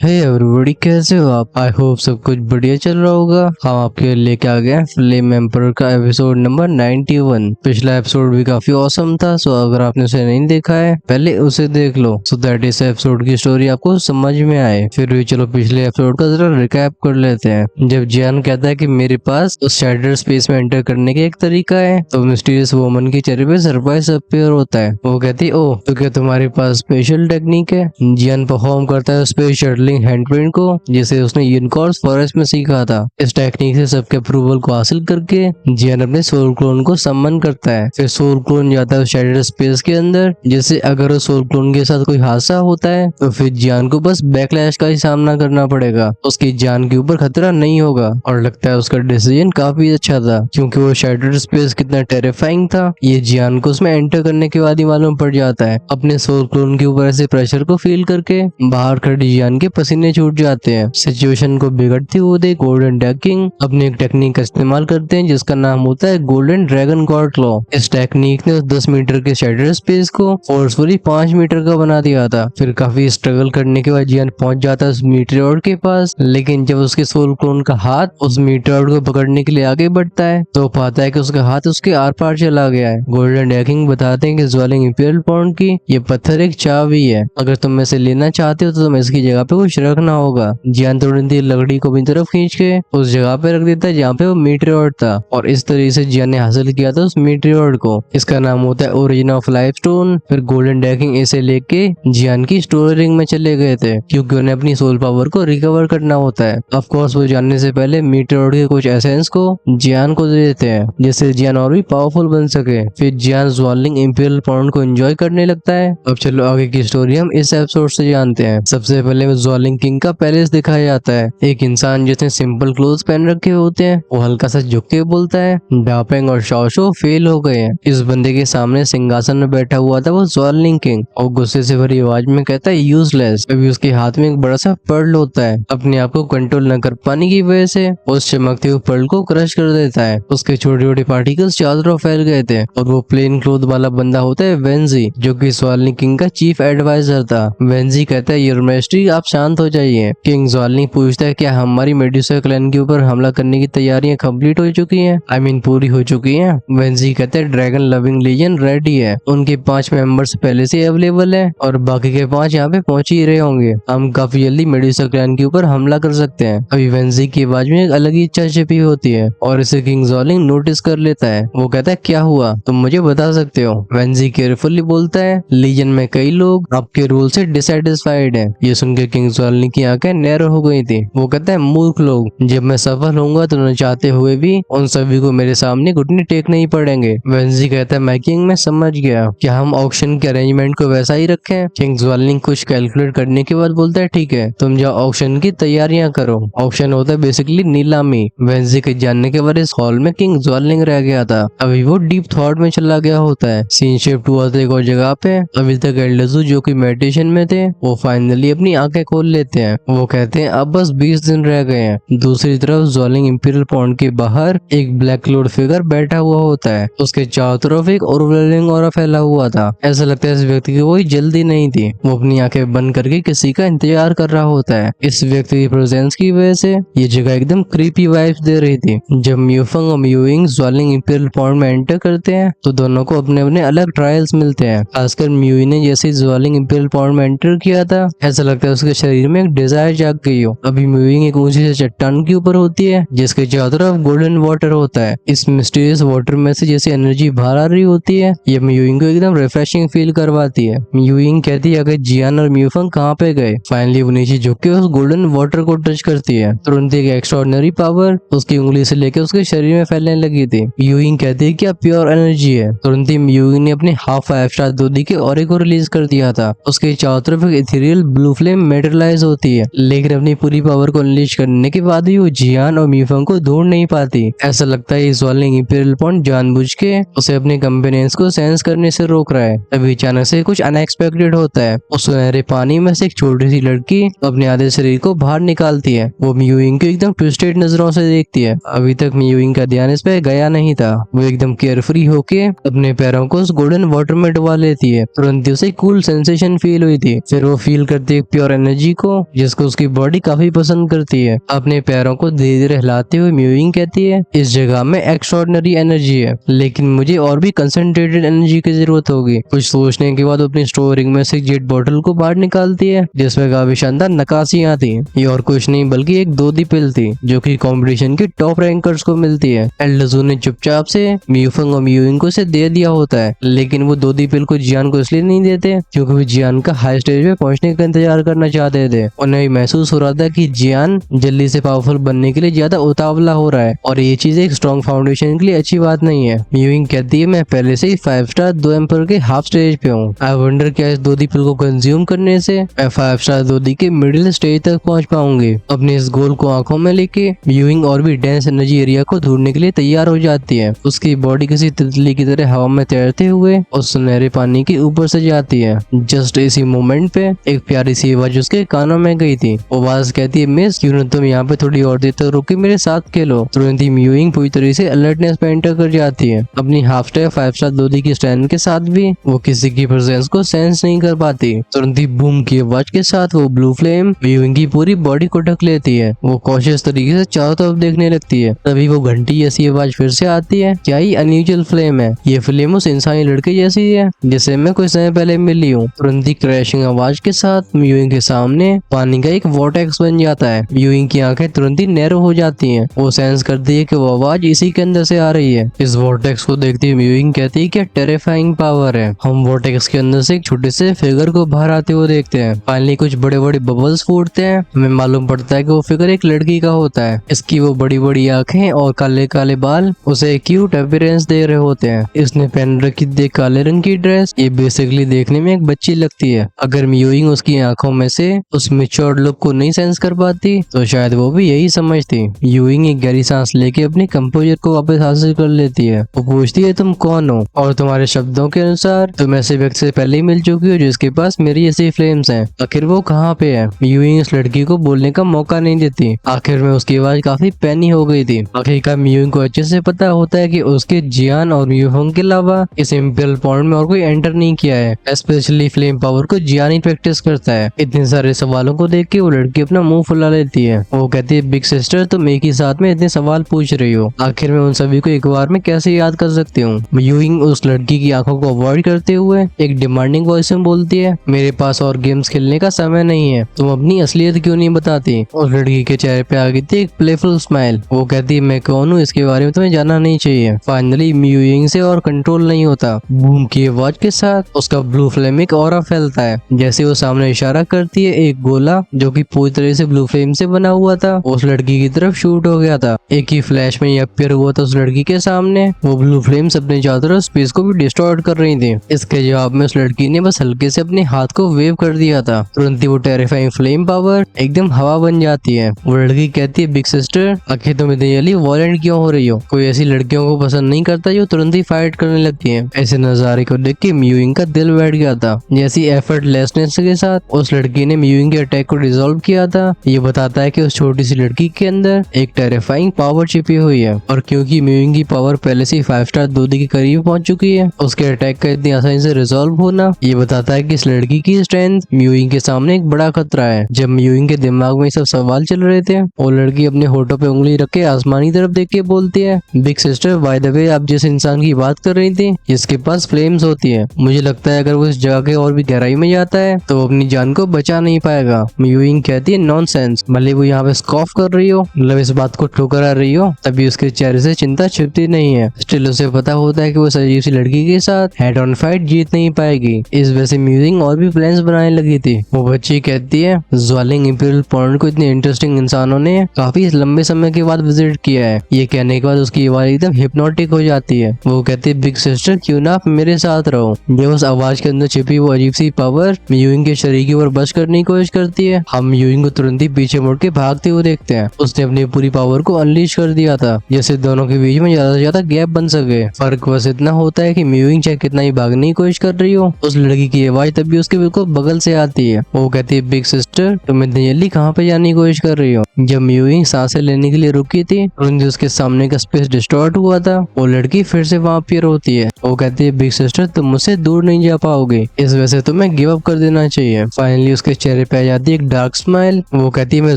Hey everybody, कैसे हो आप? आई होप सब कुछ बढ़िया चल रहा होगा। हम आपके लिए लेके आ गए हैं फ्लेम एम्पर का एपिसोड नंबर 91। पिछला एपिसोड भी काफी औसम था, सो अगर आपने उसे नहीं देखा है पहले उसे देख लो, सो दैट इस एपिसोड की स्टोरी आपको समझ में आए। फिर भी चलो पिछले एपिसोड का जरा रिकैप कर लेते हैं। जब जियान कहता है कि मेरे पास उस शैडर स्पेस में एंटर करने का एक तरीका है, तो मिस्टीरियस वुमन की चेहरे पे सरप्राइज अपीयर होता है। वो कहती है, ओह तो क्या तुम्हारे पास स्पेशल टेक्निक है? जियान परफॉर्म करता है स्पेस शटलिंग हैंडप्रिंट को, जिसे उसने यूनिकॉर्न्स फॉरेस्ट में सीखा था। इस टेक्निक से सबके अप्रूवल को हासिल करके जियान अपने सोल क्लोन को सम्मन करता है। फिर सोल क्लोन जाता है शैडर स्पेस के अंदर, जैसे अगर उस सोल क्लोन के साथ कोई हादसा होता है तो फिर जियान को बस बैकलैश का ही सामना करना पड़ेगा, उसकी जान के ऊपर खतरा नहीं होगा। और लगता है उसका डिसीजन काफी अच्छा था, क्योंकि वो शैडर स्पेस कितना टेरिफाइंग था ये जियान को उसमें एंटर करने के बाद ही मालूम पड़ जाता है। अपने सोल क्लोन के ऊपर ऐसे प्रेशर को फील करके बाहर खड़े जियान के पसीने छूट जाते हैं। सिचुएशन को बिगड़ते हुए देख गोल्डन डैकिंग अपनी एक टेक्निक का इस्तेमाल करते हैं, जिसका नाम होता है गोल्डन ड्रैगन गॉड क्लॉ। इस टेक्निक ने 10 मीटर के शैडर स्पेस को फोर्सफुली 5 मीटर का बना दिया था। फिर काफी स्ट्रगल करने के बाद जियान पहुंच जाता है उस मीटेओर के पास, लेकिन जब उसके सोल क्लोन का हाथ उस मीटेओर को पकड़ने के लिए आगे बढ़ता है तो पाता है कि उसका हाथ उसके आर पार चला गया है। गोल्डन डैकिंग बताते हैं कि ज्वेलिंग इंपीरियल पॉन्ड की ये पत्थर एक चाबी है, अगर तुम इसे लेना चाहते हो तो तुम्हें इसकी जगह पे कुछ रखना होगा। जियान तुरंत ही लकड़ी को अपनी तरफ खींच के उस जगह पे रख देता है जहाँ पे वो मीटेओर था, और इस तरीके से जियान ने हासिल किया था उस मीटेओर को। इसका नाम होता है ओरिजिन ऑफ लाइफ स्टोन। फिर गोल्डन डैकिंग इसे लेके जियान की स्टोर रिंग में चले गए थे, क्योंकि उन्हें अपनी सोल पावर को रिकवर करना होता है। ऑफ कोर्स वो जानने से पहले मीटेओर के कुछ एसेंस को जियान को दे देते हैं, जिससे जियान और भी पावरफुल बन सके। फिर जियान ज्वेलिंग इंपीरियल पॉन्ड को एंजॉय करने लगता है। अब चलो आगे की स्टोरी हम इस एपिसोड से जानते हैं। सबसे पहले ज्वेलिंग किंग का पैलेस दिखाया जाता है। एक इंसान जिसने सिंपल क्लोथ पहन रखे होते हैं वो हल्का सा झुक के बोलता है, डापेंग और शाओशो फेल हो गए हैं। इस बंदे के सामने सिंहासन में बैठा हुआ था वो ज्वेलिंग किंग, और गुस्से से भरी आवाज में कहता है यूजलेस। अभी उसके हाथ में एक बड़ा सा पर्ल होता है। अपने आप को कंट्रोल न कर पाने की वजह से उस चमकते हुए पर्ल को क्रश कर देता है। उसके छोटे छोटे पार्टिकल्स चारों तरफ फैल गए थे, और वो प्लेन क्लोथ वाला बंदा होता है वेंजी, जो कि ज्वेलिंग किंग का चीफ एडवाइजर था। वेंजी कहता है, योर मैजेस्टी आप शांत हो जाइए। किंग ज्वेलिंग पूछता है, क्या हमारी मेडुसा क्लैन के ऊपर हमला करने की तैयारियां कंप्लीट हो चुकी हैं? आई मीन पूरी हो चुकी हैं? वेंजी कहते हैं, ड्रैगन लविंग लीजन रेडी है, उनके 5 मेंबर्स पहले से अवेलेबल है, और बाकी के 5 यहाँ पे पहुंच ही रहे होंगे। हम काफी जल्दी मेडुसा क्लैन के ऊपर हमला कर सकते हैं। अभी वेंजी की आवाज में एक अलग ही इच्छा छिपी होती है, और इसे किंग ज्वेलिंग नोटिस कर लेता है। वो कहता है, क्या हुआ, तुम मुझे बता सकते हो? वेंजी केयरफुली बोलता है, लीजन में कई लोग आपके रूल से डिसैटिस्फाइड है। ये सुन के किंग ज्वेलिंग की आंखें नैरो हो गई थी। वो कहता है, मूर्ख लोग, जब मैं सफल होऊंगा तो न चाहते हुए भी उन सभी को मेरे सामने घुटने टेकने ही पड़ेंगे। वेंजी कहता है, मैं किंग मैं समझ गया, क्या हम ऑक्शन के अरेंजमेंट को वैसा ही रखें? किंग ज्वेलिंग कुछ कैलकुलेट करने के बाद बोलता है, ठीक है, तुम जाओ ऑक्शन की तैयारियां करो। ऑक्शन होता है बेसिकली नीलामी। वेंजी के जानने के बाद इस हॉल में किंग ज्वेलिंग रह गया था। अभी वो डीप थॉट में चला गया होता है। सीन शिफ्ट हुआ था एक और जगह पे। अभी तक एल्डरजू जो कि मेडिटेशन में थे, वो फाइनली अपनी आंखें खोल लेते हैं। वो कहते हैं, अब बस 20 दिन रह गए हैं। दूसरी तरफ ज्वेलिंग इंपीरियल पॉन्ड के बाहर एक ब्लैक क्लोड फिगर बैठा हुआ होता है। उसके चारों तरफ एक ओवरवेलमिंग ऑरा फैला हुआ था। ऐसा लगता है इस व्यक्ति की कोई जल्दी नहीं थी। वो अपनी आंखें बंद करके किसी का इंतजार कर रहा होता है। इस व्यक्ति की प्रेजेंस की वजह से ये जगह एकदम क्रीपी वाइब्स दे रही थी। जब म्यूफंग और म्यूइंग ज्वेलिंग इंपीरियल पॉन्ड में एंटर करते हैं तो दोनों को अपने अपने अलग ट्रायल्स मिलते हैं। खासकर म्यूई ने जैसे ज्वेलिंग इंपीरियल पॉन्ड में एंटर किया था, ऐसा लगता है उसके शरीर में एक डिजायर जाग गई हो। अभी म्यूइंग एक ऊंची से चट्टान के ऊपर होती है, जिसके चारों तरफ गोल्डन वाटर होता है। इस मिस्टीरियस वाटर में से जैसे एनर्जी बाहर आ रही होती है, ये म्यूइंग को एकदम रिफ्रेशिंग फील करवाती है। म्यूइंग कहती है, अगर जियान और म्यूफंग कहाँ पे गए? फाइनली वो नीचे झुक के उस गोल्डन वाटर को टच करती है। तुरंत एक एक्स्ट्राऑर्डिनरी पावर उसकी उंगली से लेकर उसके शरीर में फैलने लगी थी। म्यूइंग कहती है, क्या प्योर एनर्जी है? तुरंत ही म्यूइंग ने अपने हाफ 5 स्टार दूधी के ऑरे को रिलीज कर दिया था। उसके चारों तरफ एक इथेरियल ब्लू फ्लेम मेटेरियलाइज होती है, लेकिन अपनी पूरी पावर को अनलीश करने के बाद भी वो जियान और म्यूफंग को ढूंढ नहीं पाती। ऐसा लगता है ज्वेलिंग इंपीरियल पॉन्ड जानबूझ के उसे अपने कंपेनियंस को सेंस करने से रोक रहा है। तभी अचानक से कुछ अनएक्सपेक्टेड होता है। उस सुनहरे पानी में से एक छोटी सी लड़की अपने आधे शरीर को बाहर निकालती है। वो म्यूइंग को एकदम ट्विस्टेड नजरों से देखती है। अभी तक म्यूइंग का ध्यान इस पे गया नहीं था। वो एकदम केयरफ्री होके अपने पैरों को उस गोल्डन वाटर में डुबा लेती है। तुरंत ही उसे कूल सेंसेशन फील हुई थी। फिर वो फील करती है प्योर एनर्जी एनर्जी को, जिसको उसकी बॉडी काफी पसंद करती है। अपने पैरों को धीरे धीरे हिलाते हुए म्यूइंग कहती है, इस जगह में एक्स्ट्राऑर्डिनरी एनर्जी है, लेकिन मुझे और भी कंसंट्रेटेड एनर्जी की जरूरत होगी। कुछ सोचने के बाद अपनी स्टोरिंग में से जेट बॉटल को बाहर निकालती है, जिसमें काफी शानदार नक्काशियां थी। ये और कुछ नहीं बल्कि एक दोदी पिल थी, जो कि कंपटीशन के टॉप रैंकर्स को मिलती है। एल्डरजू ने चुपचाप से म्यूफंग और म्यूइंग को इसे दे दिया होता है, लेकिन वो दोदी पिल को जियान को इसलिए नहीं देते क्योंकि वो जियान का हाई स्टेज पे पहुंचने का इंतजार करना चाहते थे। उन्हें महसूस हो रहा था कि जियान जल्दी से पावरफुल बनने के लिए ज्यादा उतावला हो रहा है, और ये चीज एक स्ट्रॉन्ग फाउंडेशन के लिए अच्छी बात नहीं है। म्यूइंग कहती है, मैं पहले से ही 5 स्टार 2 एम्पर के हाफ स्टेज पे हूँ। आई वंडर क्या इस दोदी पिल को कंज्यूम करने से मैं 5 स्टार दोदी के मिडिल स्टेज तक पहुंच पाऊंगी। अपने इस गोल को आंखों में लेके म्यूइंग और भी डेंस एनर्जी एरिया को ढूंढने के लिए तैयार हो जाती है। उसकी बॉडी किसी तितली की तरह हवा में तैरते हुए उस सुनहरे पानी के ऊपर से जाती है। जस्ट इसी मोमेंट पे एक प्यारी सी आवाज उसके कानों में गई थी। वो आवाज कहती है, मिस क्यों न तुम यहाँ पे थोड़ी और देर तक रुक के मेरे साथ खेलो। तुरंत ही म्यूइंग पूरी तरह से अलर्टनेस पे एंटर कर जाती है। अपनी हाफ स्टेप 5 स्टार दोदी की स्ट्रेंथ के साथ भी वो किसी की प्रेजेंस को सेंस नहीं कर पाती। तुरंत ही बूम की आवाज के साथ वो ब्लू फ्लेम म्यूइंग की पूरी बॉडी को ढक लेती है। वो कॉशियस तरीके से चारों तरफ देखने लगती है। तभी वो घंटी जैसी आवाज फिर से आती है, क्या ही अनयूजुअल फ्लेम है। ये फ्लेम उस इंसानी लड़के जैसी है जिसे मैं कुछ समय पहले मिली हूँ। तुरंत ही क्रैशिंग आवाज के साथ म्यूइंग के सामने पानी का एक वॉर्टेक्स बन जाता है। म्यूइंग की आंखें तुरंत ही नैरो हो जाती हैं। वो सेंस करती है कि वो आवाज इसी के अंदर से आ रही है। इस वॉर्टेक्स को देखती हुए म्यूइंग कहती है कि टेरिफाइंग पावर है। हम वॉर्टेक्स के अंदर से एक छोटे से फिगर को बाहर आते हुए देखते हैं। फाइनली कुछ बड़े बड़े बबल्स फूटते हैं। हमें मालूम पड़ता है कि वो फिगर एक लड़की का होता है। इसकी वो बड़ी बड़ी आंखें और काले काले बाल उसे क्यूट अपीयरेंस दे रहे होते हैं। इसने पहन रखी थी काले रंग की ड्रेस। ये बेसिकली देखने में एक बच्ची लगती है। अगर म्यूइंग उसकी आंखों में से उस मैच्योर्ड लुक को नहीं सेंस कर पाती तो शायद वो भी यही समझती। म्यूइंग एक गहरी सांस लेके अपनी कंपोजर को वापस हासिल कर लेती है। वो पूछती है, तुम कौन हो और तुम्हारे शब्दों के अनुसार तुम ऐसे व्यक्ति से पहले ही मिल चुकी हो जिसके पास मेरी ऐसी फ्लेम्स हैं। आखिर वो कहाँ पे है? म्यूइंग इस लड़की को बोलने का मौका नहीं देती। आखिर में उसकी आवाज काफी पैनी हो गई थी। आखिरकार म्यूइंग को अच्छे से पता होता है कि उसके जियान और म्यूहोंग के अलावा इस इंपीरियल पॉइंट में और कोई एंटर नहीं किया है। स्पेशली फ्लेम पावर को जियान ही प्रैक्टिस करता है। इतने सारे सवालों को देख के वो लड़की अपना मुंह फुला लेती है। वो कहती है, बिग सिस्टर तुम एक ही साथ में इतने सवाल पूछ रही हो, आखिर मैं उन सभी को एक बार में कैसे याद कर सकती हूँ? म्यूइंग उस लड़की की आंखों को अवॉइड करते हुए एक डिमांडिंग वॉइस में बोलती है, मेरे पास और गेम्स खेलने का समय नहीं है, तुम अपनी असलियत क्यों नहीं बताती? उस लड़की के चेहरे पे आ गई थी एक प्लेफुल स्माइल। वो कहती है, मैं कौन हूँ इसके बारे में तुम्हें जानना नहीं चाहिए। फाइनली म्यूइंग से और कंट्रोल नहीं होता। बूम की आवाज के साथ उसका ब्लू फ्लेम एक ऑरा फैलता है। जैसे वो सामने इशारा करती है, एक गोला जो कि पूरी तरह से ब्लू फ्लेम से बना हुआ था उस लड़की की तरफ शूट हो गया था। एक ही फ्लैश में ये अपीयर हुआ था उस लड़की के सामने। वो ब्लू फ्लेम्स अपने चारों तरफ स्पेस को भी डिस्ट्रॉय कर रही थी। इसके जवाब में उस लड़की ने बस हल्के से अपने हाथ को वेव कर दिया था। तुरंत ही वो टेरिफाइंग फ्लेम पावर एकदम हवा बन जाती है। वो लड़की कहती है, बिग सिस्टर आखिर तुम इतनी जल्दी वॉयलेंट क्यों हो रही हो? कोई ऐसी लड़कियों को पसंद नहीं करता जो तुरंत ही फाइट करने लगती है। ऐसे नजारे को देख के म्यूइंग का दिल बैठ गया था। जैसी एफर्टलेसनेस के साथ उस लड़की ने म्यूइंग के अटैक को डिसॉल्व किया था। ये बताता है कि उस छोटी सी लड़की के अंदर एक टेरिफाइंग पावर छिपी हुई है, और क्योंकि म्यूइंग की पावर पहले से 5 स्टार दोदी के करीब पहुंच चुकी है, उसके अटैक का इतनी आसानी से रिजॉल्व होना ये बताता है कि इस लड़की की स्ट्रेंथ म्यूइंग के सामने एक बड़ा खतरा है। जब म्यूइंग के दिमाग में सब सवाल चल रहे थे, वो लड़की अपने होठों पे उंगली रख के आसमानी तरफ देख के बोलती है, big sister by the way आप जिस इंसान की बात कर रही थी जिसके पास फ्लेम्स होती है, मुझे लगता है अगर वो इस जगह के और भी गहराई में जाता है तो वो अपनी जान को बचा नहीं पाएगा। म्यूइंग कहती है, नॉनसेंस। भले वो यहाँ पे स्कॉफ कर रही हो, मतलब इस बात को ठुकरा रही हो, तभी उसके चेहरे से चिंता छिपती नहीं है। स्टिल उसे पता होता है कि वो इस अजीब सी लड़की के साथ हेड ऑन फाइट जीत नहीं पाएगी। इस वजह से म्यूइंग और भी प्लान्स बनाने लगी थी। वो बच्ची कहती है, ज्वालिंग इंपीरियल पॉइंट को इतने इंटरेस्टिंग इंसानों ने काफी लंबे समय के बाद विजिट किया है। ये कहने के बाद उसकी आवाज एकदम हिप्नोटिक हो जाती है। वो कहती है, बिग सिस्टर क्यों ना आप मेरे साथ रहो। जब उस आवाज के अंदर छिपी वो अजीब सी पावर म्यूइंग के शरीर की ओर बच करने की कोशिश करती है। हम म्यूइंग को तुरंत ही पीछे मुड़ के भागते हुए देखते हैं। उसने अपनी पूरी पावर को अनलीश कर दिया था, जैसे दोनों के बीच में ज्यादा से ज्यादा गैप बन सके। फर्क बस इतना होता है कि म्यूइंग चाहे कितना ही भागने की कोशिश कर रही हो, उस लड़की की आवाज तब भी उसके बिल्कुल बगल से आती है। वो कहती है, बिग सिस्टर तुम इतनी जल्दी कहाँ पे जाने की कोशिश कर रही हो? जब म्यूइंग सांसें लेने के लिए रुकी थी, तुरंत उसके सामने का स्पेस डिस्टॉर्ट हुआ था। वो लड़की फिर से वहाँ अपीयर होती है। वो कहती है, बिग सिस्टर तुम मुझसे दूर नहीं जा पाओगे, इस वजह से तुम्हें गिव अप कर देना चाहिए। फाइनली उसके चेहरे चेहरे पे आ जाती है एक डार्क स्माइल। वो कहती है मैं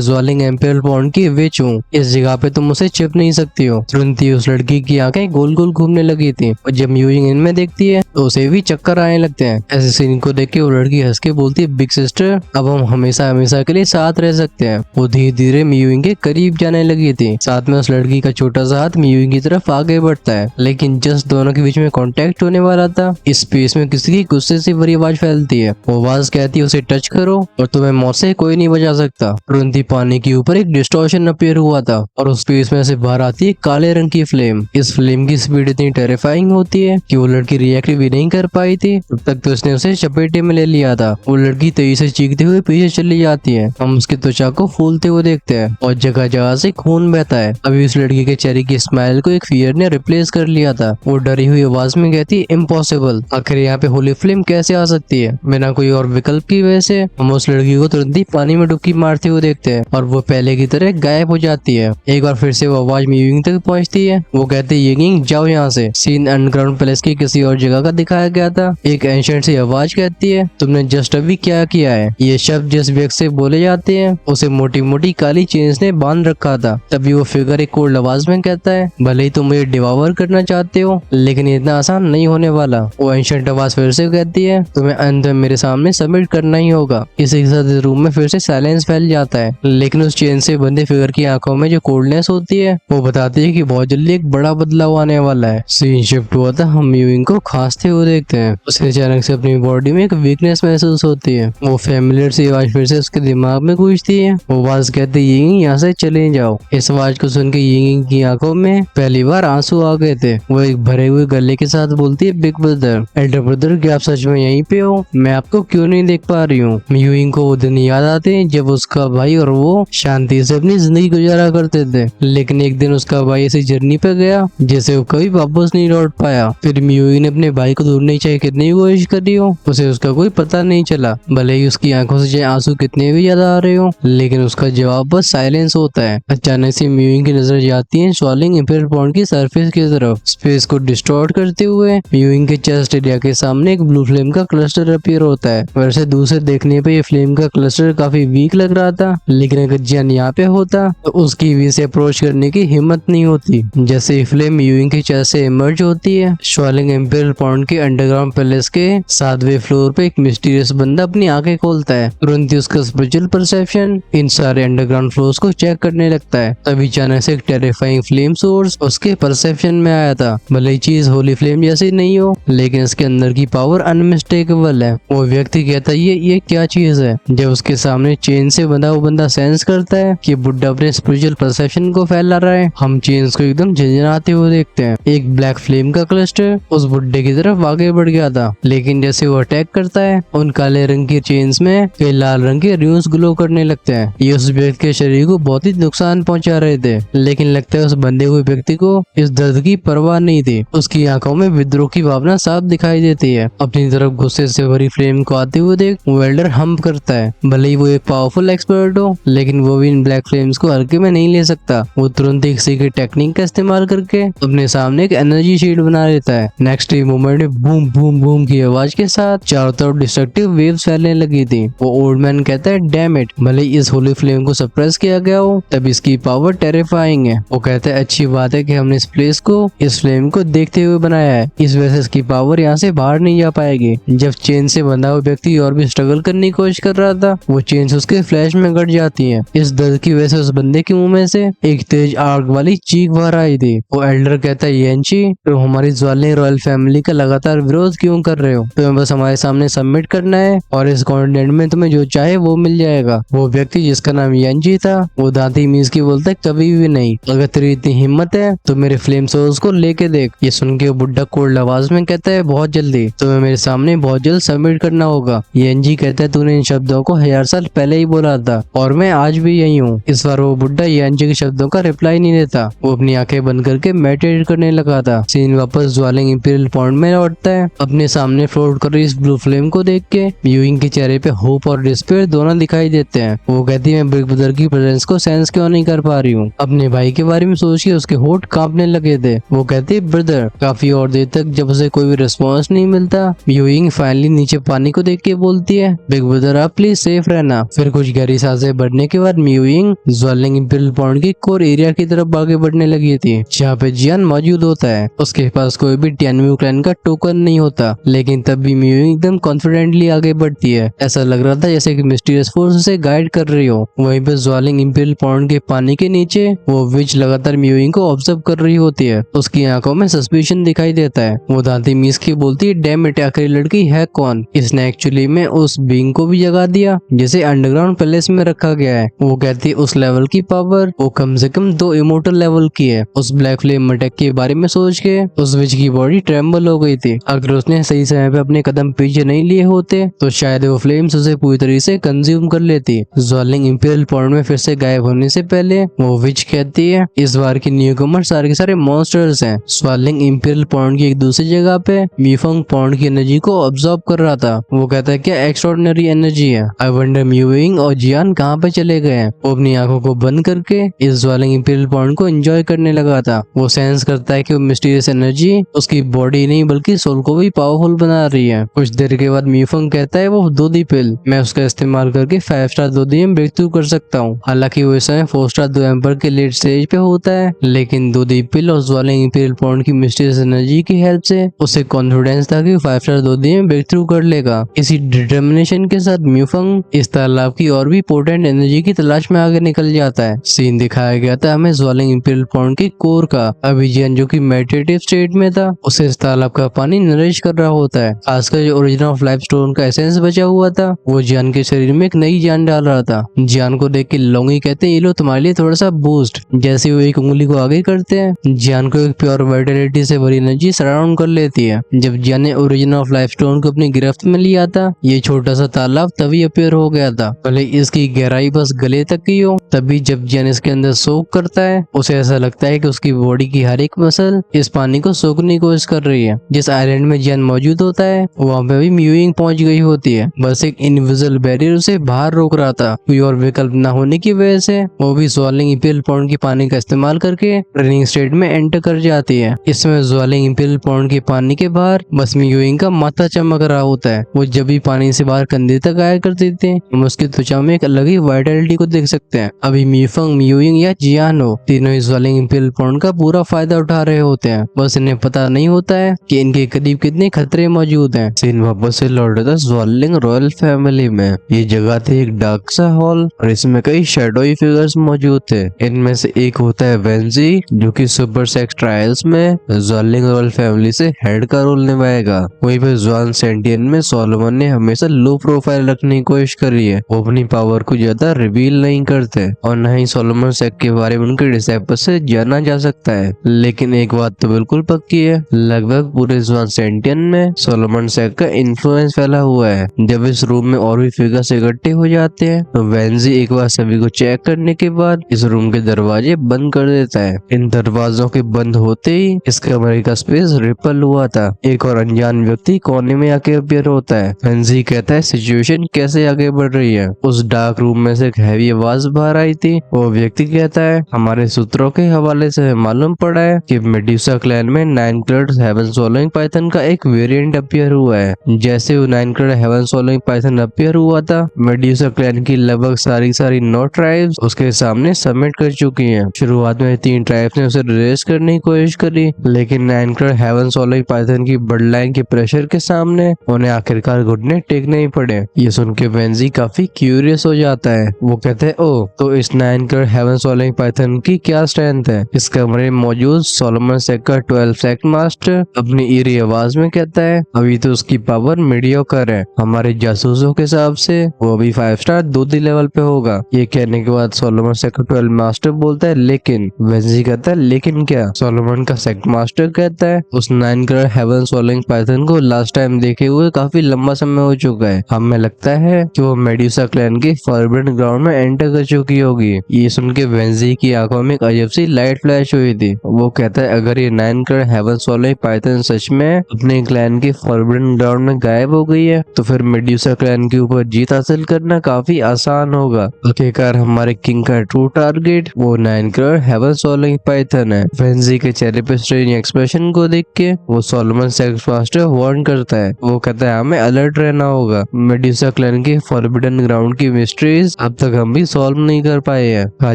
ज्वालिंग एम्पिरियल पॉन्ड की विच हूँ, इस जगह पे तुम उसे छिप नहीं सकती हो। तुरंत ही उस लड़की की आंखें गोल गोल घूमने लगी थी और जब म्यूजिंग इनमें देखती है तो उसे भी चक्कर आने लगते हैं। ऐसे सीन को देख के वो लड़की हंस के बोलती है बिग सिस्टर अब हम हमेशा हमेशा के लिए साथ रह सकते हैं। वो धीरे धीरे म्यूजिंग के करीब जाने लगी थी। साथ में उस लड़की का छोटा सा हाथ म्यूजिंग की तरफ आगे बढ़ता है, लेकिन जस्ट दोनों के बीच में कांटेक्ट होने वाला था इस स्पेस में किसी की गुस्से से भरी आवाज फैलती है। वो आवाज कहती है उसे टच करो और तुम्हें मौत से कोई नहीं बचा सकता। तुरंत ही पानी के ऊपर एक डिस्टॉर्शन अपीयर हुआ था और उस स्पेस में से बाहर आती है काले रंग की फ्लेम। इस फ्लेम की स्पीड इतनी टेरिफाइंग होती है कि वो लड़की रिएक्ट भी नहीं कर पाई थी। तब तक तो उसने उसे चपेटे में ले लिया था। वो लड़की तेजी से चीखते हुए पीछे चली जाती है। हम उसकी त्वचा को फूलते हुए देखते हैं और जगह जगह से खून बहता है। अभी उस लड़की के चेहरे की स्माइल को एक फियर ने रिप्लेस कर लिया था। वो डरी हुई आवाज में कहती है इम्पॉसिबल, आखिर यहाँ पे होली फ्लेम कैसे आ सकती है बिना कोई और विकल्प की वजह से। हम उस लड़की को तुरंत ही पानी में डुबकी मारते हुए देखते हैं और वो पहले की तरह गायब हो जाती है। एक बार फिर से वो आवाज म्यूजिंग तक पहुंचती है। वो कहते हैं यिंग जाओ यहाँ से। सीन अंडरग्राउंड पैलेस की किसी और जगह का दिखाया गया था। एक एंशिएंट सी आवाज कहती है तुमने जस्ट अभी क्या किया है। ये शब्द जिस व्यक्ति से बोले जाते हैं उसे मोटी मोटी काली चेन्स ने बांध रखा था। तभी वो फिगर एक कोल्ड आवाज में कहता है भले ही तुम मुझे डिवावर करना चाहते हो लेकिन इतना आसान नहीं होने वाला। वो एंशिएंट आवाज फिर से कहती है तुम्हें अंत में मेरे सामने सबमिट करना ही होगा। इसी के साथ रूम में फिर से साइलेंस फैल जाता है, लेकिन उस चेन से बंधे फिगर की आंखों में जो कोल्डनेस होती है वो बताती है कि बहुत जल्दी एक बड़ा बदलाव आने वाला है। सीन शिफ्ट हुआ था। हम म्यूजिंग को खांसते हुए देखते हैं। उसे अचानक से अपनी बॉडी में एक वीकनेस महसूस होती है। वो फैमिलियर सी आवाज फिर से उसके दिमाग में गूंजती है। वो आवाज कहती है यिंग यहाँ से चले जाओ। इस आवाज को सुन के यिंग की आंखों में पहली बार आंसू आ गए थे। वो एक भरे हुए गले के साथ बोलती है बिग ब्रदर, एल्डर ब्रदर, क्या आप सच में यहीं पे हो? मैं आपको क्यों नहीं देख पा रही हूँ। म्यूजिंग को वो दिन याद आते हैं जब उसका भाई और वो शांति से अपनी जिंदगी गुजारा करते थे, लेकिन एक दिन उसका भाई ऐसी जर्नी पे गया जिसे वो कभी वापस नहीं लौट पाया। फिर म्यूजिंग ने अपने भाई को ढूंढने चाहिए कितनी कोशिश करी हो, उसे उसका कोई पता नहीं चला। भले ही उसकी आंखों से चाहे आंसू कितने भी ज्यादा आ रहे हो, लेकिन उसका जवाब बस साइलेंस होता है। अचानक से म्यूजिंग की नजर जाती है स्वालिंग एम्पिरियल पॉन्ड की सरफेस की तरफ। स्पेस को डिस्टॉर्ट करते हुए म्यूजिंग के चेस्ट एरिया के सामने एक ब्लू फ्लेम का क्लस्टर अपीयर होता है। वैसे दूसरे देखने पे ये फ्लेम का क्लस्टर काफी वीक लग रहा था, लेकिन अगर जियान यहाँ पे होता तो उसकी भी से अप्रोच करने की हिम्मत नहीं होती। जैसे ही फ्लेम म्यूजिंग के चेस्ट से इमर्ज होती है, स्वालिंग एम्पिरियल पॉन्ड के अंडरग्राउंड पैलेस के 7वें फ्लोर पे एक मिस्टीरियस बंदा अपनी आंखें खोलता है। तुरंत ही उसका स्पिरिचुअल परसेप्शन इन सारे अंडरग्राउंड फ्लोर्स को चेक करने लगता है। तभी अचानक से एक टेरिफाइंग फ्लेम सोर्स उसके परसेप्शन में आया था। भले ही चीज होली फ्लेम जैसी नहीं हो, लेकिन इसके अंदर की पावर अनमिस्टेकेबल है। वो व्यक्ति कहता है ये क्या चीज है। जब उसके सामने चेन से बंधा वो बंदा सेंस करता है कि बुड्ढा अपने स्पिरिचुअल परसेप्शन को फैला रहा है। हम चेन्स को एकदम झंझनाते हुए देखते हैं। एक ब्लैक फ्लेम का क्लस्टर उस बुड्ढे की तरफ आगे बढ़ गया था, लेकिन जैसे वो अटैक करता है उन काले रंग की चेन्स में कई लाल रंग के र्यूस ग्लो करने लगते हैं। ये उस व्यक्ति के शरीर को बहुत ही नुकसान पहुंचा रहे थे, लेकिन लगता है उस बंधे हुए व्यक्ति को इस दर्द की परवाह नहीं थी। उसकी आंखों में विद्रोह की भावना साफ दिखाई देती है। अपनी तरफ गुस्से से भरी फ्लेम को आते हुए देख वो एल्डर हम्प करता है। भले ही वो एक पावरफुल एक्सपर्ट हो, लेकिन वो भी इन ब्लैक फ्लेम्स को हल्के में नहीं ले सकता। वो तुरंत एक सीक्रेट टेक्निक का इस्तेमाल करके अपने सामने एक एनर्जी शील्ड बना लेता है। नेक्स्ट ही मोमेंट में बूम बूम बूम की आवाज के साथ चारों तरफ डिस्ट्रक्टिव वेव्स फैलने लगी थी। वो ओल्ड मैन कहता है डैम इट, भले इस होली फ्लेम को सप्रेस किया गया हो, तब इसकी पावर टेरिफाइंग है। वो कहता है अच्छी बात है कि हमने इस प्लेस को इस फ्लेम को देखते हुए बनाया है, इस वजह से इसकी पावर यहाँ से बाहर नहीं जा पाएगी। जब चेन से बंधा हुआ व्यक्ति और भी स्ट्रगल करने की कोशिश कर रहा था, वो चेन उसके फ्लैश में कट जाती है। इस दर्द की वजह से उस बंदे के मुंह में से एक तेज आग वाली चीख बाहर आई थी। वो एल्डर कहता है येंची, तुम हमारी ज्वालिंग रॉयल फैमिली का लगातार विरोध क्यों कर रहे हो? तुम्हें बस हमारे सामने सबमिट करना है और इस कॉन्टिनेंट में तुम्हें जो चाहे वो मिल जाएगा। वो व्यक्ति जिसका नाम येंची था वो दांती मीज की बोलता है कभी भी नहीं, अगर तेरी इतनी हिम्मत है तो मेरे फ्लेम सोर्स को लेके देख। ये सुन के वो बुड्ढा कोल्ड आवाज में कहता है बहुत जल्दी, तुम्हें मेरे सामने बहुत जल्द सबमिट करना होगा। येंची कहता है तूने इन शब्दों को 1000 साल पहले ही बोला था और मैं आज भी यही हूँ। इस बार वो बुड्ढा येंची के शब्दों का रिप्लाई नहीं देता। वो अपनी आंखें बंद करके मेडिटेट करने लगा था। सीन वापस ज्वालिंग इंपीरियल पॉन्ड में लौटता है। अपने सामने फ्लोट कर रही इस ब्लू फ्लेम को देख के यूइंग के चेहरे पे होप और डिस्पेयर दोनों दिखाई देते हैं। वो कहती है मैं बिग ब्रदर की प्रेजेंस को सेंस क्यों नहीं कर पा रही हूँ। अपने भाई के बारे में सोच के उसके होठ कांपने लगे थे। वो कहती है ब्रदर। काफी और देर तक जब उसे कोई भी रिस्पॉन्स नहीं मिलता, यूइंग फाइनली नीचे पानी को देख के बोलती है बिग ब्रदर आप प्लीज सेफ रहना। फिर कुछ गहरी सांसें बढ़ने के बाद म्यूइंग ज्वालिंग इंपीरियल पॉइंट की कोर एरिया की तरफ आगे बढ़ने लगी थी, जहाँ पे जियान मौजूद होता है। उसके पास कोई भी टियानमू क्लैन का टोकन नहीं होता, लेकिन तब भी म्यूइंग एकदम कॉन्फिडेंटली आगे बढ़ती है। ऐसा लग रहा था जैसे कि मिस्टीरियस फोर्स उसे गाइड कर रही हो। वहीं पे ज्वालिंग इंपीरियल पॉइंट के पानी के नीचे वो विच लगातार म्यूइंग को ऑब्जर्व कर रही होती है। उसकी आंखों में सस्पिशन दिखाई देता है। वो दांती मीस के बोलती है, डैम इट, आखिरी लड़की है कौन? इसने एक्चुअली में उस बीइंग को भी जगा दिया जिसे अंडरग्राउंड पैलेस में रखा गया है। वो कहती है उस लेवल की पावर वो कम से कम 2 इमोर्टल लेवल की है। उस ब्लैक फ्लेम अटैक के बारे में सोच के उस विच की बॉडी ट्रेम्बल हो गई थी। अगर उसने सही समय पे अपने कदम पीछे नहीं लिए होते तो शायद वो फ्लेम्स उसे पूरी तरीके से कंज्यूम कर लेती। ज्वालिंग इंपीरियल पॉइंट में फिर से गायब होने से पहले वो विच कहती है, इस बार की न्यूकमर सारे के सारे मॉन्स्टर्स हैं। ज्वालिंग इंपीरियल पॉइंट की एक दूसरी जगह पे मीफंग पॉइंट की एनर्जी को ऑब्जर्व कर रहा था। वो कहता है क्या एक्स्ट्राऑर्डिनरी एनर्जी है। आई वंडर म्यूइंग और जियान कहाँ पे चले गए हैं। वो अपनी आंखों को बंद करके इस ज्वालिंग इंपीरियल पॉइंट को एंजॉय करने लगा था। वो सेंस करता है कि वो मिस्टीरियस एनर्जी उसकी बॉडी नहीं बल्कि सोल को भी पावरफुल बना रही है। कुछ देर के बाद मीफंग कहता है वो दूधी पिल, मैं उसका इस्तेमाल करके 5 स्टार दूधी में ब्रेक थ्रू कर सकता हूँ। हालांकि वो इस समय 4 स्टार दो एम्पर के लेट स्टेज पे होता है, लेकिन दूधी पिल और ज्वालिंग इंपीरियल पॉइंट की मिस्टीरियस एनर्जी की हेल्प से उसे कॉन्फिडेंस था कि 5 स्टार दूधी में ब्रेक थ्रू कर लेगा। इसी डिटर्मिनेशन के साथ म्यूफंग इस तालाब की और भी पोटेंट एनर्जी की तलाश में आगे निकल जाता है। सीन दिखाया गया था हमें ज्वालिंग इंपीरियल पॉइंट की कोर का। अभी जियान जो कि मेडिटेटिव स्टेट में था, उसे इस तालाब का पानी नरिश कर रहा होता है। खासकर जो ओरिजिन ऑफ लाइफ स्टोन का एसेंस बचा हुआ था वो जियान के शरीर में एक नई जान डाल रहा था। जियान को देख के लोंगी कहते हैं, ये लो तुम्हारे लिए थोड़ा सा बूस्ट। जैसे वो एक उंगली को आगे करते हैं, जियान को एक प्योर वाइटलिटी से भरी एनर्जी सराउंड कर लेती है। जब जियान ने ओरिजिन ऑफ लाइफ स्टोन को अपनी गिरफ्त में लिया था, ये छोटा सा तालाब तभी अपियर हो गया था। भले इसकी गहराई बस गले तक की हो, तभी जब जियान इसके अंदर सोख करता है, उसे ऐसा लगता है कि उसकी बॉडी की हर एक मसल इस पानी को सोखने की कोशिश कर रही है। जिस आइलैंड में जियान मौजूद होता है वहाँ पे भी म्यूइंग पहुंच गई होती है। बस एक इनविजिबल बैरियर उसे बाहर रोक रहा था। कोई और विकल्प न होने की वजह से वो भी ज्वालिंग इंपीरियल पॉइंट की पानी का इस्तेमाल करके रनिंग स्टेट में एंटर कर जाती है। इसमें ज्वालिंग इंपीरियल पॉइंट के पानी के बाहर बस म्यूइंग का माथा चमक रहा होता है। वो जब भी पानी से बाहर कंधे तक आया करते थे, हम उसकी त्वचा में एक अलग ही वाइटलिटी को देख सकते हैं। अभी मीफंग, म्यूइंग या जियान हो, तीनों इस ज्वालिंग इंपीरियल पॉइंट का पूरा फायदा उठा रहे होते हैं। बस इन्हें पता नहीं होता है कि इनके करीब कितने खतरे मौजूद हैं। सीन वापस से लौट था ज्वालिंग रॉयल फैमिली में। ये जगह थी एक डार्क सा हॉल और इसमें कई शैडोई फिगर्स मौजूद थे। इनमें से एक होता है वेंजी, जो कि सुपर सेक्स ट्रायल्स में ज्वालिंग रॉयल फैमिली से हेड का रोल निभाएगा। वहीं पे ज्वान सेंटियन में सोलोमन ने हमेशा लो प्रोफाइल रखने की कोशिश करी है। वो अपनी पावर को ज्यादा रिवील नहीं करते और न ही सोलोमन सेक के बारे में उनके डिसाइपल से जाना जा सकता है। लेकिन एक बात तो बिल्कुल पक्की है, लगभग पूरे ज्वान सेंटियन में सोलोमन सेक का इन्फ्लुएंस फैला हुआ है। जब इस रूम में और भी फिगर्स इकट्ठे हो जाते हैं तो वेंजी एक बार सभी को चेक करने के बाद इस रूम के दरवाजे बंद कर देता है। इन दरवाजों के बंद होते ही इस कमरे का स्पेस रिपल हुआ था। एक और अनजान व्यक्ति कोने में आके अपीयर होता है। वेंजी कहता है सिचुएशन कैसे आगे बढ़ रही है। उस डार्क रूम में से एक हैवी आवाज बाहर आई थी। वो व्यक्ति कहता है हमारे सूत्रों के हवाले से मालूम पड़ा है कि मेडुसा क्लैन में 9 कलर्ड हेवन सोलोइंग पाइथन का एक वेरिएंट अपीयर हुआ है। जैसे वो 9 coloured haven soloing Python appear हुआ था, मेडुसा क्लैन की लगभग सारी 9 ट्राइब्स उसके सामने सबमिट कर चुकी हैं। शुरुआत में 3 ट्राइब्स ने उसे रिलीज करने की कोशिश करी, लेकिन 9 कलर्ड हेवन सोलोइंग पाइथन की ब्लड लाइन के प्रेशर के सामने उन्हें आखिरकार घुटने टेकने ही पड़े। ये सुन के वेंजी काफी क्यूरियस हो जाता है। वो कहते हैं ओ, तो इस 9 कलर्ड हेवन सोलोइंग पाइथन की क्या स्ट्रेंथ है। इस कमरे में मौजूद सोलोमन सेक का 12 सेक्ट मास्टर अपनी ईरी आवाज में कहता है अभी तो उसकी पावर मीडियोकर है। हमारे जासूसों के हिसाब से वो अभी 5 स्टार दूधी लेवल पे होगा। ये कहने के बाद सोलोमन सेक का 12 मास्टर बोलता है लेकिन। वेंजी कहता है लेकिन क्या। सोलोमन का सेक्ट मास्टर कहता है उस 9 कलर्ड हेवन सोलोइंग पाइथन को लास्ट टाइम देखे हुए काफी लंबा समय हो चुका है। हमें लगता है कि वो मेडुसा क्लैन के फॉरबिडन ग्राउंड में एंटर कर चुकी होगी। ये सुन के वेंजी की आंखों में एक अजब सी लाइट फ्लैश हुई थी। वो कहता है अगर ये 9 कलर्ड हेवन सोलोइंग पाइथन सच में अपने क्लैन के फॉरबिडन ग्राउंड में गायब हो गई है तो फिर मेडुसा क्लैन के ऊपर जीत हासिल करना काफी आसान होगा। आखिरकार हमारे किंग का ट्रू टारगेट वो 9 कलर्ड हेवन सोलोइंग पाइथन है। वेंजी के चेहरे पे स्ट्रेंज एक्सप्रेशन को देख के वो सोलोमन सेक्स मास्टर वार्न करता है। वो कहता है हमें अलर्ट रहना होगा। मेडुसा क्लैन के फॉरबिडन ग्राउंड की मिस्ट्रीज अब तक हम भी सॉल्व नहीं कर पाए हैं। कहा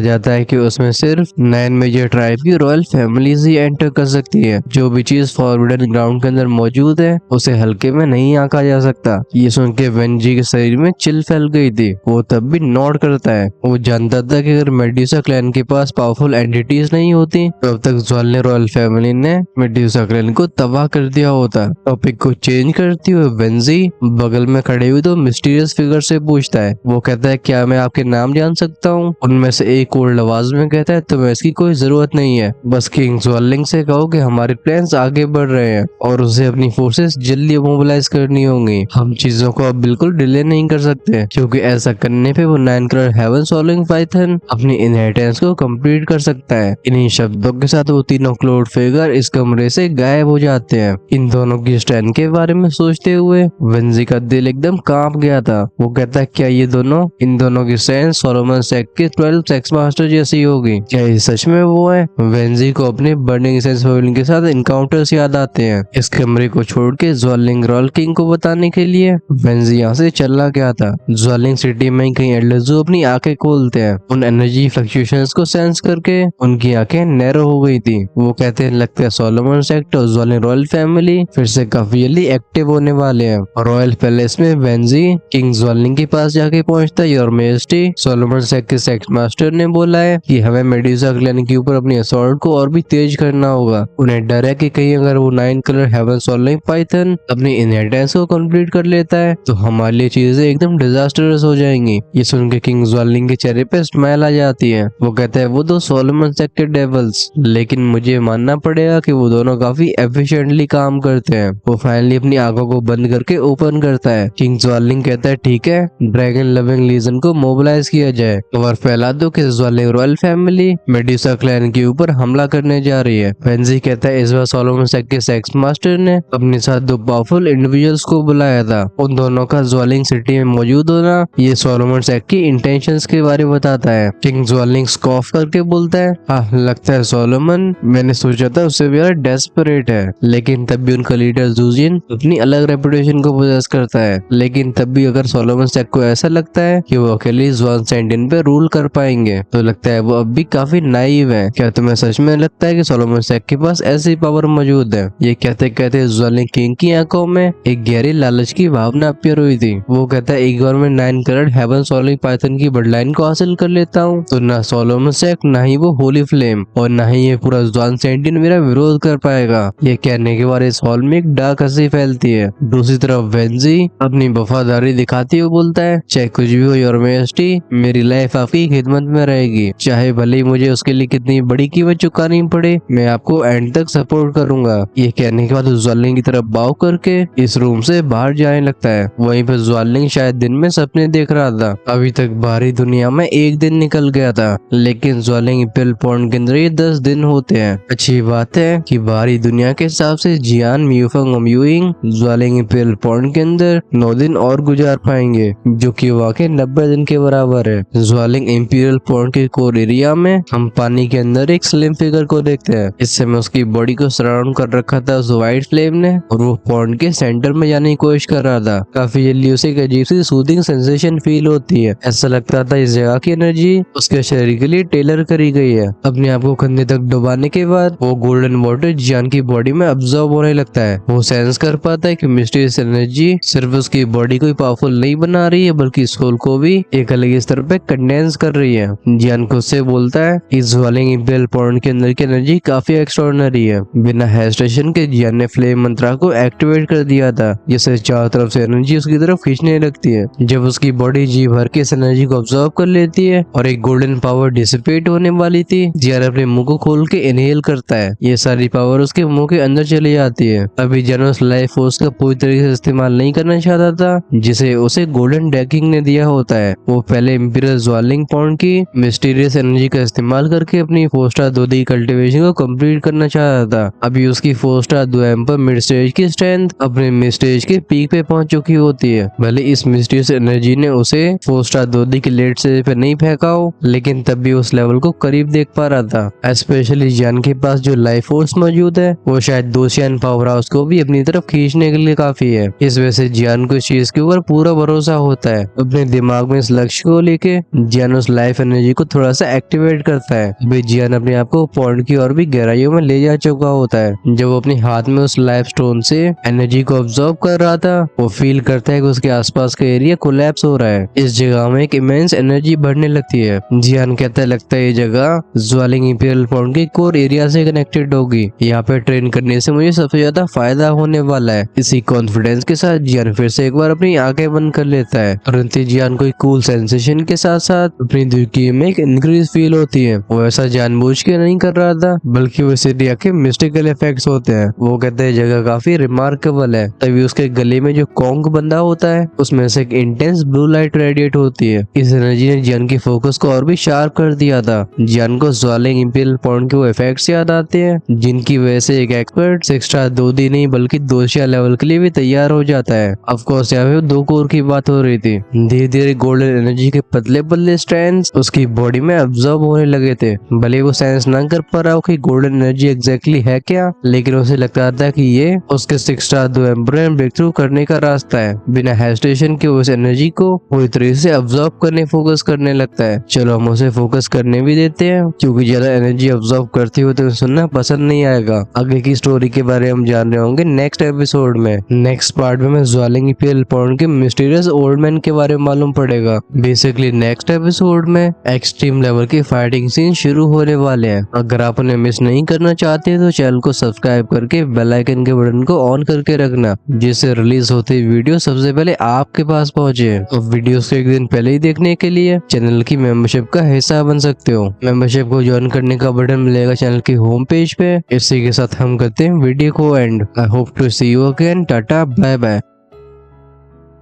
जाता है कि उसमें सिर्फ 9 मेजर ट्राइब की रॉयल फैमिलीज ही एंटर कर सकती है। जो भी चीज फॉरबिडन ग्राउंड के अंदर मौजूद है उसे हल्के में नहीं आंका जा सकता। ये सुन के वेंजी के शरीर में चिल फैल गई थी। वो तब भी नोट करता है। वो जानता था कि अगर मेडुसा क्लैन के पास पावरफुल एंटिटीज नहीं होती तो अब तक ज्वालिन रॉयल फैमिली ने मेडुसा क्लैन को तबाह कर दिया होता। टॉपिक को चेंज करते हुए वेंजी बगल में खड़े हुए तो मिस्टीरियस फिगर से पूछता है। वो कहता है क्या मैं आपके नाम जान सकता हूँ? उनमें से एक कोल्ड आवाज में कहता है तुम्हें इसकी कोई जरूरत नहीं है, बस किंग ज्वालिंग से कहो कि हमारे प्लान्स आगे बढ़ रहे हैं और उसे अपनी फोर्सेस जल्दी मोबिलाइज करनी होंगी। हम चीजों को अब बिल्कुल डिले नहीं कर सकते क्योंकि ऐसा करने पे वो 9 कलर हेवन सॉल्विंग पाइथन अपनी इनहेरिटेंस को कंप्लीट कर सकता है। इन्हीं शब्दों के साथ वो तीनों क्लोड फिगर इस कमरे से गायब हो जाते हैं। इन दोनों की स्टैंड के बारे में सोचते हुए वेंजी का दिल एकदम कांप गया था। वो कहता है क्या ये दोनों इन दोनों की स्टैंड सोलोमन सेक के 12 सेक्स मास्टर जैसी होगी? क्या ये सच में वो है? वेंजी को अपने बर्निंग सेंस पवेलियन के साथ इनकाउंटर्स याद आते हैं। इस कमरे को छोड़ के ज्वालिंग रॉयल किंग को बताने के लिए वेंजी यहाँ से चला गया था। ज्वालिंग सिटी में कई एल्डर्स अपनी आंखें खोलते हैं। उन एनर्जी फ्लक्चुएशंस को सेंस करके उनकी आंखें नैरो हो गई थी। वो कहते हैं लगता है सोलोमन सेक्ट और ज्वालिंग रॉयल फैमिली फिर से काफी जल्दी एक्टिव होने वाले हैं। रॉयल पैलेस में वेंजी किंग ज्वालिंग के पास जाके पहुंचता है। योर मेजेस्टी, सोलोमन सेक्ट के सेक्स मास्टर ने बोला है कि हमें मेडुसा क्लैन के ऊपर अपनी असॉल्ट को और भी तेज करना होगा। उन्हें डर है कि कहीं अगर वो 9 कलर हेवन सॉल्विंग पाइथन अपनी इनहेरिटेंस को कंप्लीट कर लेता है तो हमारे लिए चीजें एकदम डिजास्टरस हो जाएंगी। ये सुन के किंग ज्वालिंग के चेहरे पे स्माइल आ जाती है। वो कहता है वो दो सोलोमन सेक्ट के डेविल्स, लेकिन मुझे मानना पड़ेगा कि वो दोनों काफी एफिशिएंटली काम करते हैं। वो फाइनली अपनी आंखों को बंद करके ओपन करता है। किंग ज्वालिंग कहता है ठीक है, ड्रैगन लविंग लीजन को मोबिलाइज किया जाए और फैला दो कि ज्वालिंग रॉयल फैमिली मेडुसा क्लैन के ऊपर हमला करने जा रही है। वेंजी कहता है इस बार सोलोमन सेक्ट के सेक्स मास्टर ने अपने साथ दो पावरफुल इंडिविजुअल्स को बुलाया था। उन दोनों का ज्वालिंग सिटी में मौजूद होना ये सोलोमन सेक्ट की इंटेंशंस के बारे में बताता है। किंग ज्वालिंग स्कॉफ करके बोलता है हाँ लगता है सोलोमन, मैंने सोचा था उससे भी ज्यादा डेस्परेट है, लेकिन तब भी उनका लीडर जूजिन अपनी अलग रेपुटेशन को पोजेस करता है। लेकिन तब भी अगर सोलोमन सेक्ट को ऐसा लगता है कि वो अकेले ज्वान सेंटिन पे रूल कर पाएंगे तो लगता है वो अब भी काफी नाइव है। क्या तुम्हें सच में लगता है कि सोलोमन सेक्ट के पास ऐसी पावर मौजूद है? ये कहते कहते ज्वालिंग किंग की आंखों में एक गहरी लालच की भावना अपीयर हुई थी। वो कहता है एक बार मैं 9 कलर हेवन सॉल्विंग पाइथन की ब्लडलाइन को हासिल कर लेता हूँ तो ना सोलोमन सेक्ट, ना ही वो होली फ्लेम और ना ही ये पूरा ज्वान सेंटिन मेरा विरोध कर पाएगा। ये कहने के बाद इस हॉल में एक डार्क हंसी फैलती है। दूसरी तरफ वेंजी अपनी वफादारी दिखाते हुए बोलता है चाहे कुछ भी हो योर मेजेस्टी, मेरी लाइफ आपकी खिदमत में रहेगी, चाहे भले ही मुझे उसके लिए कितनी बड़ी कीमत चुकानी पड़े, मैं आपको एंड तक सपोर्ट करूंगा। ये कहने के बाद ज्वालिंग की तरफ बाव करके इस रूम से बाहर जाने लगता है। वहीं पर ज्वालिंग शायद दिन में सपने देख रहा था। अभी तक बाहरी दुनिया में एक दिन निकल गया था, लेकिन ज्वालिंग इंपीरियल पॉइंट के अंदर ये 10 दिन होते हैं। अच्छी बात है कि बाहरी दुनिया के हिसाब से जियान म्यूफंग म्यूइंग ज्वालिंग इंपीरियल पॉइंट के अंदर 9 दिन और गुजार पाएंगे, जो कि वाकई 90 दिन के बराबर है। ज्वालिंग इंपीरियल पॉइंट के कोर एरिया में हम पानी के अंदर एक स्लिम फिगर को देखते हैं। इस समय उसकी बॉडी को सराउंड कर रखा था उस व्हाइट फ्लेम ने और वो पॉइंट के सेंटर में जाने की कोशिश कर रहा था। काफी जल्दी उसे एक अजीब सी सूदिंग सेंसेशन फील होती है। ऐसा लगता था इस जगह की एनर्जी उसके शरीर के लिए टेलर करी गई है। अपने आप को कंधे तक डुबाने के बाद वो गोल्डन वाटर जियान की बॉडी में अब्सॉर्ब होने लगता है। वो सेंस कर पाता है कि मिस्टीरियस एनर्जी सिर्फ उसकी बॉडी को पावरफुल नहीं बना रही है बल्कि सोल को भी एक अलग स्तर पे कंडेंस कर रही है। जियान खुद से बोलता है इस ज्वालिंग इंपीरियल पॉइंट के अंदर की एनर्जी काफी एक्स्ट्राऑर्डिनरी है। बिना हेजिटेशन के जियान ने फ्लेम मंत्रा को एक्टिवेट कर दिया था, जिससे चारों तरफ से एनर्जी उसकी तरफ खींचने लगती है। जब उसकी बॉडी जी भर के इस एनर्जी को ऑब्जर्व कर लेती है और एक गोल्डन पावर डिसिपेट होने वाली थी, जियान अपने मुंह को खोल के इनहेल करता है। ये सारी पावर उसके मुंह के अंदर चली जाती है। अभी जियान उस लाइफ फोर्स का पूरी तरीके से इस्तेमाल नहीं करना चाहता था जिसे उसे गोल्डन डेकिंग ने दिया होता है। वो पहले इंपीरियल ज्वालिंग पॉइंट की मिस्टीरियस एनर्जी का इस्तेमाल करके अपनी 4 स्टार 2D कल्टीवेशन को कंप्लीट करना चाहता था। अभी उसकी 4 स्टार 2 एम्पर मिड स्टेज की स्ट्रेंथ अपने मिड स्टेज के पीक पे पहुंच चुकी होती है। भले इस मिस्टीरियस एनर्जी ने उसे 4 स्टार 2D की लेट स्टेज पे नहीं फेंका हो, लेकिन तब भी उस लेवल को करीब देख पा रहा था। स्पेशली जियान के पास जो लाइफ फोर्स मौजूद है वो शायद दोशियन पावर हाउस को भी अपनी तरफ खींचने के लिए काफी है। इस वजह से जियान को इस चीज के ऊपर पूरा भरोसा होता है। अपने दिमाग में इस लक्ष्य को लेके जियान उस लाइफ एनर्जी को थोड़ा सा एक्टिवेट करता है। अभी जियान अपने आप को पॉइंट की और भी गहराइयों में ले जा चुका होता है। जब वो अपने हाथ में उस लाइफ स्टोन से एनर्जी को ऑब्जर्व कर रहा था, वो फील करता है कि उसके आसपास का एरिया कोलैप्स हो रहा है। इस जगह में एक इमेंस एनर्जी बढ़ने लगती है। जियान कहता है लगता है ये जगह ज्वालिंग इंपीरियल पॉइंट के कोर एरिया से कनेक्टेड होगी। यहाँ पे ट्रेन करने से मुझे सबसे ज्यादा फायदा होने वाला है। इसी कॉन्फिडेंस के साथ जियान फिर से एक बार अपनी आंखें बंद कर लेता है। तुरंत ही जियान को एक कूल सेंसेशन के साथ साथ अपनी दिल में एक इंक्रीज फील होती है। वो ऐसा जानबूझ के नहीं कर रहा था, बल्कि वो इस एरिया के मिस्टिकल इफेक्ट्स होते हैं। वो कहते हैं जगह काफी रिमार्केबल है। तभी उसके गले में जो कॉन्क बंधा होता है उसमें से एक इंटेंस ब्लू लाइट रेडिएट होती है। इस एनर्जी ने जियान की फोकस को और भी शार्प कर दिया था। जियान को ज्वालिंग इंपीरियल पॉइंट के वो इफेक्ट्स याद आते हैं जिनकी वजह से एक एक्सपर्ट 6 स्टार 2D नहीं बल्कि 2 स्टार लेवल के लिए भी तैयार हो जाता है। ऑफ कोर्स यहाँ पे 2 कोर की बात हो रही थी। धीरे धीरे गोल्डन एनर्जी के पतले पतले स्ट्रैंड्स उसकी बॉडी में अब्सॉर्ब होने लगे थे। भले वो सेंस ना कर पा रहा हो कि गोल्डन एनर्जी एग्जैक्टली है क्या, लेकिन उसे लगता था कि ये उसके 6 स्टार 2 एम्पर ब्रेक थ्रू करने का रास्ता है। बिना हेजिटेशन के उस एनर्जी को पूरी तरीके से अब्सॉर्ब करने फोकस करने लगता है। चलो हम उसे फोकस करने भी देते हैं, क्योंकि ज्यादा एनर्जी अब्सॉर्ब करती हो तो सुनना पसंद नहीं आएगा। आगे की स्टोरी के बारे में हम जान रहे होंगे नेक्स्ट एपिसोड में। नेक्स्ट पार्ट में हमें ज्वालिंग इंपीरियल पॉइंट के मिस्टीरियस ओल्ड मैन के बारे में मालूम पड़ेगा। बेसिकली नेक्स्ट एपिसोड में एक्सट्रीम लेवल के फाइटिंग सीन शुरू होने वाले हैं। अगर आप उन्हें मिस नहीं करना चाहते तो चैनल को सब्सक्राइब करके बेल आइकन के बटन को ऑन करके रखना, जिससे रिलीज होते वीडियो सबसे पहले आपके पास पहुंचे। और वीडियोस को एक दिन पहले ही देखने के लिए चैनल की मेंबरशिप का हिस्सा बन सकते हो। मेंबरशिप को ज्वाइन करने का बटन मिलेगा चैनल की होम पेज पे। इसी के साथ हम करते हैं वीडियो को end. I hope to see you again. Tata bye bye.